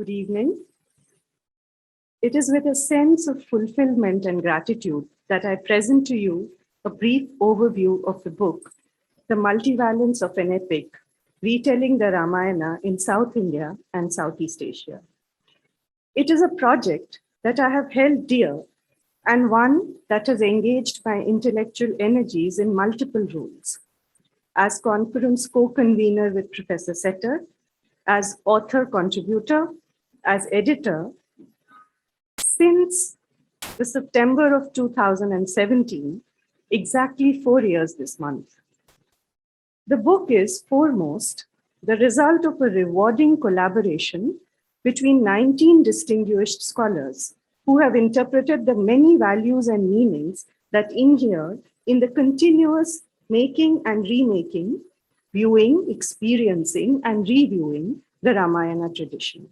Good evening. It is with a sense of fulfillment and gratitude that I present to you a brief overview of the book, The Multivalence of an Epic, Retelling the Ramayana in South India and Southeast Asia. It is a project that I have held dear and one that has engaged my intellectual energies in multiple roles. As conference co-convener with Professor Setter, as author contributor, as editor, since the September of 2017, exactly 4 years this month. The book is foremost the result of a rewarding collaboration between 19 distinguished scholars who have interpreted the many values and meanings that inhere in the continuous making and remaking, viewing, experiencing, and reviewing the Ramayana tradition.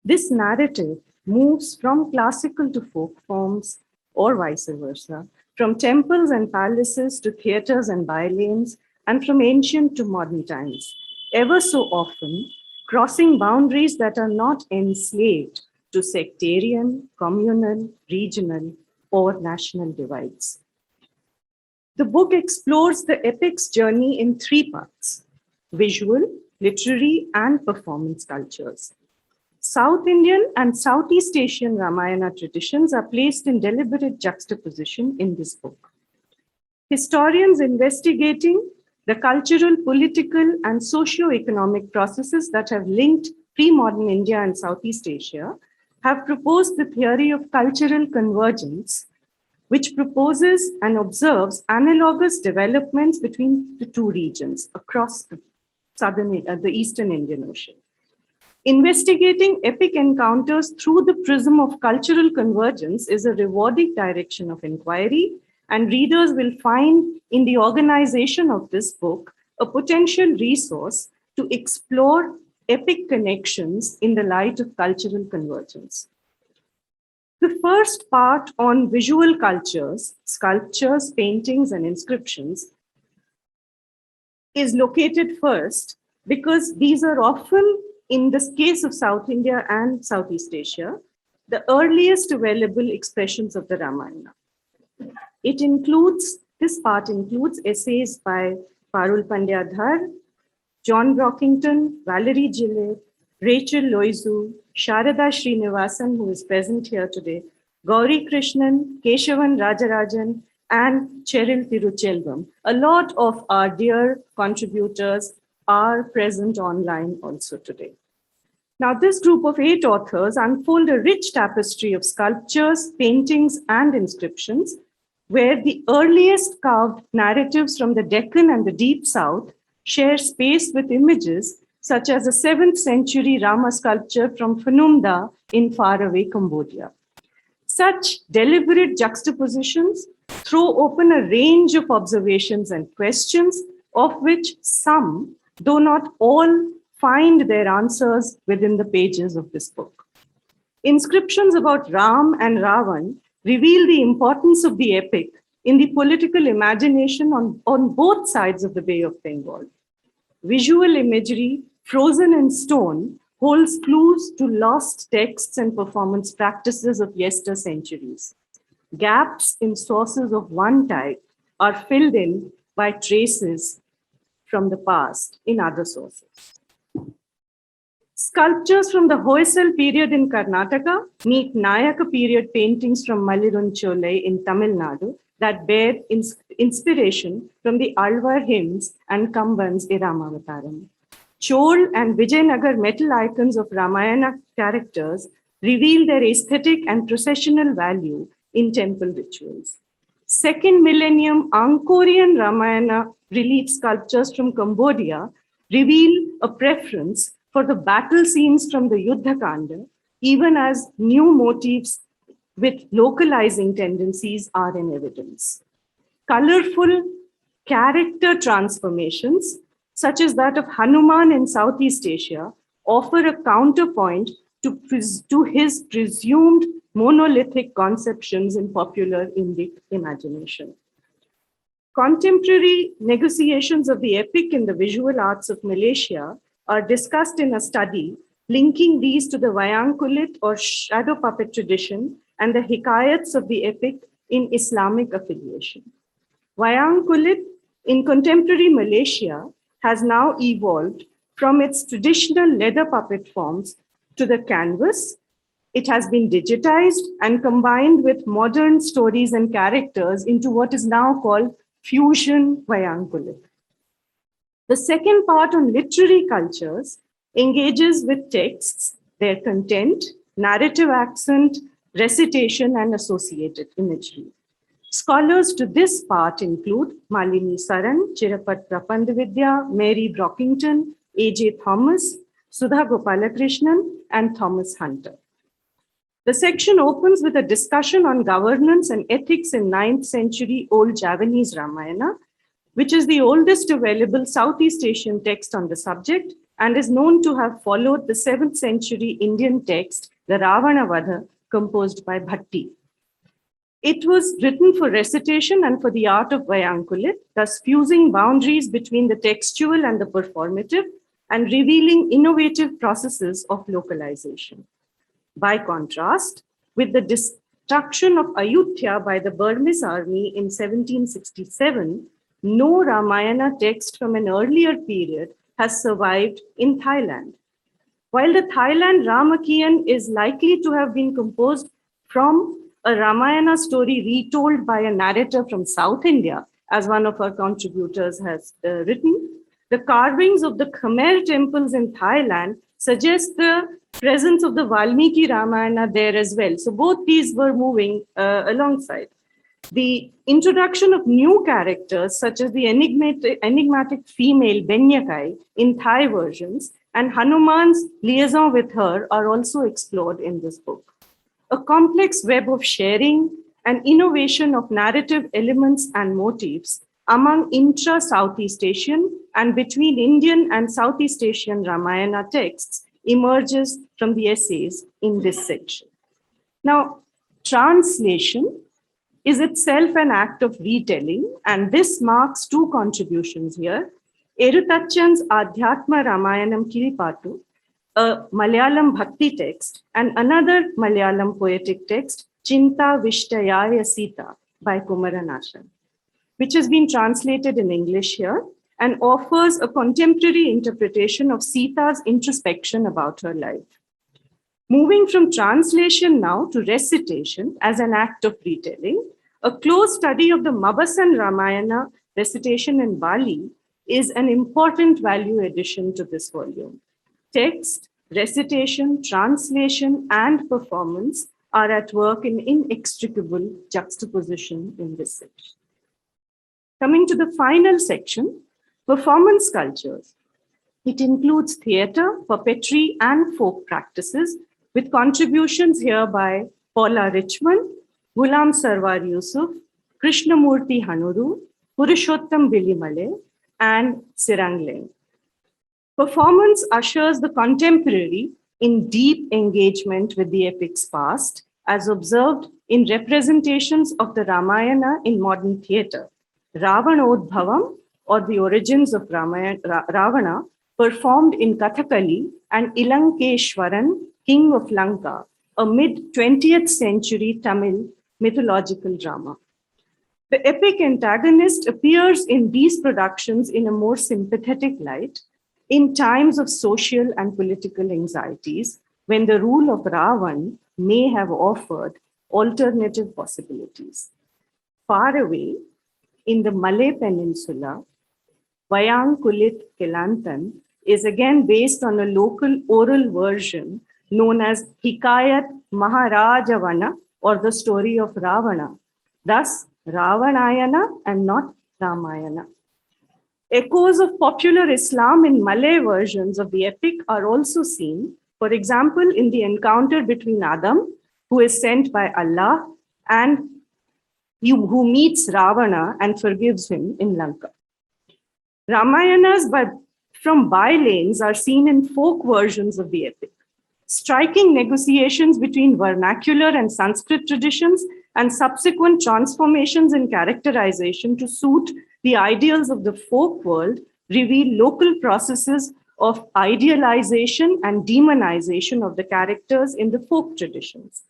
This narrative moves from classical to folk forms or vice versa, from temples and palaces to theaters and bylanes, and from ancient to modern times, ever so often crossing boundaries that are not enslaved to sectarian, communal, regional, or national divides. The book explores the epic's journey in 3 parts: visual, literary, and performance cultures. South Indian and Southeast Asian Ramayana traditions are placed in deliberate juxtaposition in this book. Historians investigating the cultural, political, and socio-economic processes that have linked pre-modern India and Southeast Asia have proposed the theory of cultural convergence, which proposes and observes analogous developments between the 2 regions across the Eastern Indian Ocean. Investigating epic encounters through the prism of cultural convergence is a rewarding direction of inquiry, and readers will find in the organization of this book a potential resource to explore epic connections in the light of cultural convergence. The first part on visual cultures, sculptures, paintings, and inscriptions is located first because these are often, in the case of South India and Southeast Asia, the earliest available expressions of the Ramayana. This part includes essays by Parul Pandyadhar, John Brockington, Valerie Gillette, Rachel Loizu, Sharada Srinivasan, who is present here today, Gauri Krishnan, Keshavan Rajarajan, and Cheryl Tiruchelvam. A lot of our dear contributors are present online also today. Now, this group of 8 authors unfold a rich tapestry of sculptures, paintings, and inscriptions, where the earliest carved narratives from the Deccan and the Deep South share space with images such as a 7th century Rama sculpture from Phunumda in faraway Cambodia. Such deliberate juxtapositions throw open a range of observations and questions, of which some, though not all, find their answers within the pages of this book. Inscriptions about Ram and Ravan reveal the importance of the epic in the political imagination on both sides of the Bay of Bengal. Visual imagery frozen in stone holds clues to lost texts and performance practices of yester centuries. Gaps in sources of one type are filled in by traces from the past in other sources. Sculptures from the Hoysal period in Karnataka meet Nayaka period paintings from Malirunchole in Tamil Nadu that bear inspiration from the Alvar hymns and Kamban's Iramavataram. Chol and Vijayanagar metal icons of Ramayana characters reveal their aesthetic and processional value in temple rituals. 2nd millennium Angkorian Ramayana relief sculptures from Cambodia reveal a preference for the battle scenes from the Yuddha Kanda, even as new motifs with localizing tendencies are in evidence. Colorful character transformations, such as that of Hanuman in Southeast Asia, offer a counterpoint to his presumed monolithic conceptions in popular Indic imagination. Contemporary negotiations of the epic in the visual arts of Malaysia are discussed in a study linking these to the Vayankulit or shadow puppet tradition and the hikayats of the epic in Islamic affiliation. Wayang in contemporary Malaysia has now evolved from its traditional leather puppet forms to the canvas. It has been digitized and combined with modern stories and characters into what is now called fusion Wayang. The second part on literary cultures engages with texts, their content, narrative accent, recitation, and associated imagery. Scholars to this part include Malini Saran, Chirapat Prapandavidya, Mary Brockington, A.J. Thomas, Sudha Gopalakrishnan, and Thomas Hunter. The section opens with a discussion on governance and ethics in 9th century Old Javanese Ramayana, which is the oldest available Southeast Asian text on the subject and is known to have followed the 7th century Indian text, the Ravana Vadha, composed by Bhatti. It was written for recitation and for the art of Vayankulit, thus fusing boundaries between the textual and the performative and revealing innovative processes of localization. By contrast, with the destruction of Ayutthaya by the Burmese army in 1767, no Ramayana text from an earlier period has survived in Thailand. While the Thailand Ramakiyan is likely to have been composed from a Ramayana story retold by a narrator from South India, as one of our contributors has written, the carvings of the Khmer temples in Thailand suggest the presence of the Valmiki Ramayana there as well. So both these were moving alongside. The introduction of new characters, such as the enigmatic female Benyakai in Thai versions, and Hanuman's liaison with her are also explored in this book. A complex web of sharing and innovation of narrative elements and motifs among intra-Southeast Asian and between Indian and Southeast Asian Ramayana texts emerges from the essays in this section. Now, translation is itself an act of retelling, and this marks two contributions here. Erutachan's Adhyatma Ramayanam Kiripattu, a Malayalam Bhakti text, and another Malayalam poetic text, Chinta Vishtayaya Sita by Kumaranashan, which has been translated in English here and offers a contemporary interpretation of Sita's introspection about her life. Moving from translation now to recitation as an act of retelling, a close study of the Mabasan Ramayana recitation in Bali is an important value addition to this volume. Text, recitation, translation, and performance are at work in inextricable juxtaposition in this section. Coming to the final section, performance cultures. It includes theatre, puppetry, and folk practices, with contributions here by Paula Richmond, Ghulam Sarwar Yusuf, Krishnamurti Hanuru, Purushottam Bilimale, and Sirangleng. Performance ushers the contemporary in deep engagement with the epic's past, as observed in representations of the Ramayana in modern theatre. Ravanodbhavam, or the origins of Ravana, performed in Kathakali, and Ilankeshwaran, king of Lanka, a mid-20th century Tamil mythological drama. The epic antagonist appears in these productions in a more sympathetic light in times of social and political anxieties, when the rule of Ravan may have offered alternative possibilities. Far away, in the Malay Peninsula, Vayankulit Kelantan is again based on a local oral version known as Hikayat Maharajavana, or the story of Ravana, thus Ravanayana and not Ramayana. Echoes of popular Islam in Malay versions of the epic are also seen, for example, in the encounter between Adam, who is sent by Allah, and who meets Ravana and forgives him in Lanka. Ramayanas from bylanes are seen in folk versions of the epic. Striking negotiations between vernacular and Sanskrit traditions and subsequent transformations in characterization to suit the ideals of the folk world reveal local processes of idealization and demonization of the characters in the folk traditions.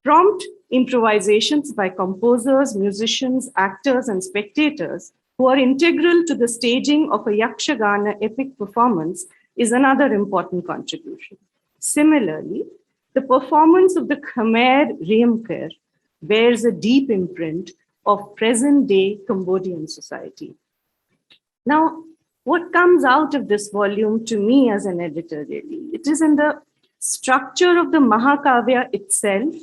Prompt improvisations by composers, musicians, actors, and spectators who are integral to the staging of a Yakshagana epic performance is another important contribution. Similarly, the performance of the Khmer Riamker bears a deep imprint of present-day Cambodian society. Now, what comes out of this volume to me as an editor, really, it is in the structure of the Mahakavya itself,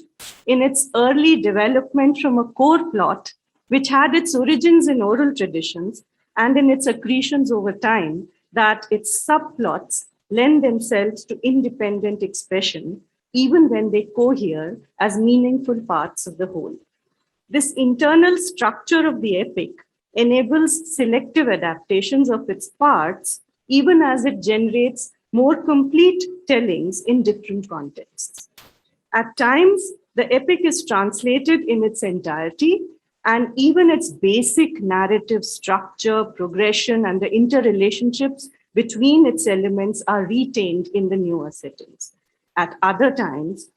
in its early development from a core plot, which had its origins in oral traditions, and in its accretions over time, that its subplots lend themselves to independent expression, even when they cohere as meaningful parts of the whole. This internal structure of the epic enables selective adaptations of its parts, even as it generates more complete tellings in different contexts. At times, the epic is translated in its entirety, and even its basic narrative structure, progression, and the interrelationships between its elements are retained in the newer settings. At other times,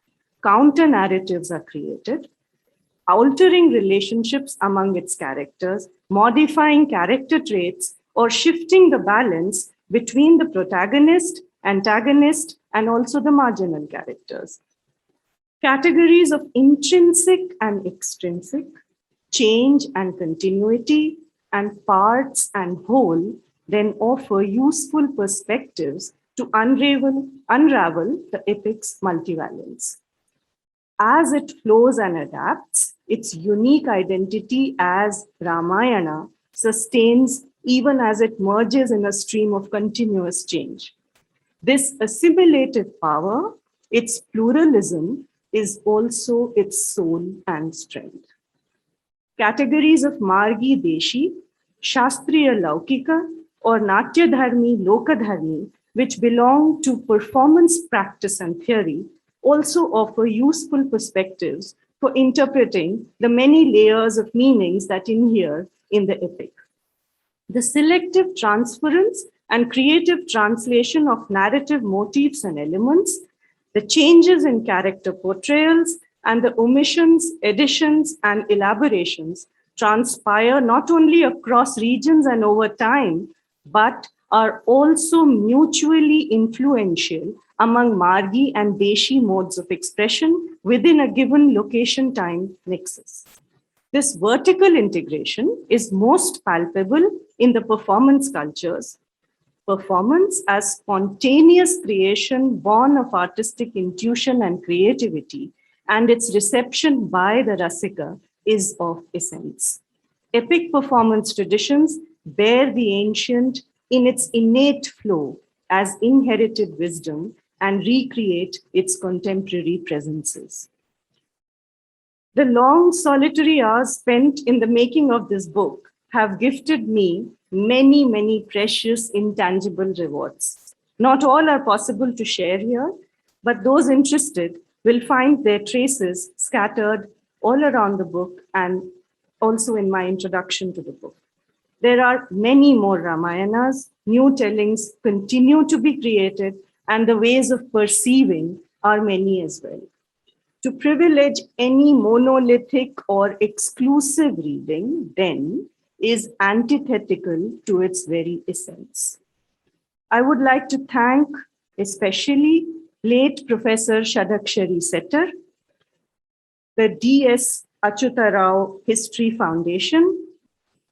counter-narratives are created, altering relationships among its characters, modifying character traits, or shifting the balance between the protagonist, antagonist, and also the marginal characters. Categories of intrinsic and extrinsic, change and continuity, and parts and whole then offer useful perspectives to unravel the epic's multivalence. As it flows and adapts, its unique identity as Ramayana sustains even as it merges in a stream of continuous change. This assimilative power, its pluralism, is also its soul and strength. Categories of Margi Deshi, Shastriya Laukika, or Natyadharmi Lokadharmi, which belong to performance practice and theory, also offer useful perspectives for interpreting the many layers of meanings that inhere in the epic. The selective transference and creative translation of narrative motifs and elements, the changes in character portrayals, and the omissions, additions, and elaborations transpire not only across regions and over time, but are also mutually influential among Margi and Deshi modes of expression within a given location-time nexus. This vertical integration is most palpable in the performance cultures. Performance as spontaneous creation born of artistic intuition and creativity, and its reception by the Rasika is of essence. Epic performance traditions bear the ancient in its innate flow as inherited wisdom and recreate its contemporary presences. The long solitary hours spent in the making of this book have gifted me many, many precious intangible rewards. Not all are possible to share here, but those interested will find their traces scattered all around the book and also in my introduction to the book. There are many more Ramayanas, new tellings continue to be created, and the ways of perceiving are many as well. To privilege any monolithic or exclusive reading, then, is antithetical to its very essence. I would like to thank especially late Professor Shadakshari Setter, the D.S. Achyuta Rao History Foundation,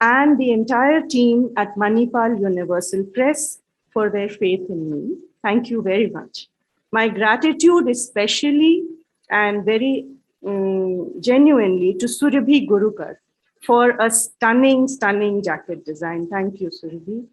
and the entire team at Manipal Universal Press for their faith in me. Thank you very much. My gratitude especially and very genuinely to Surabhi Gurukar for a stunning, stunning jacket design. Thank you, Surabhi.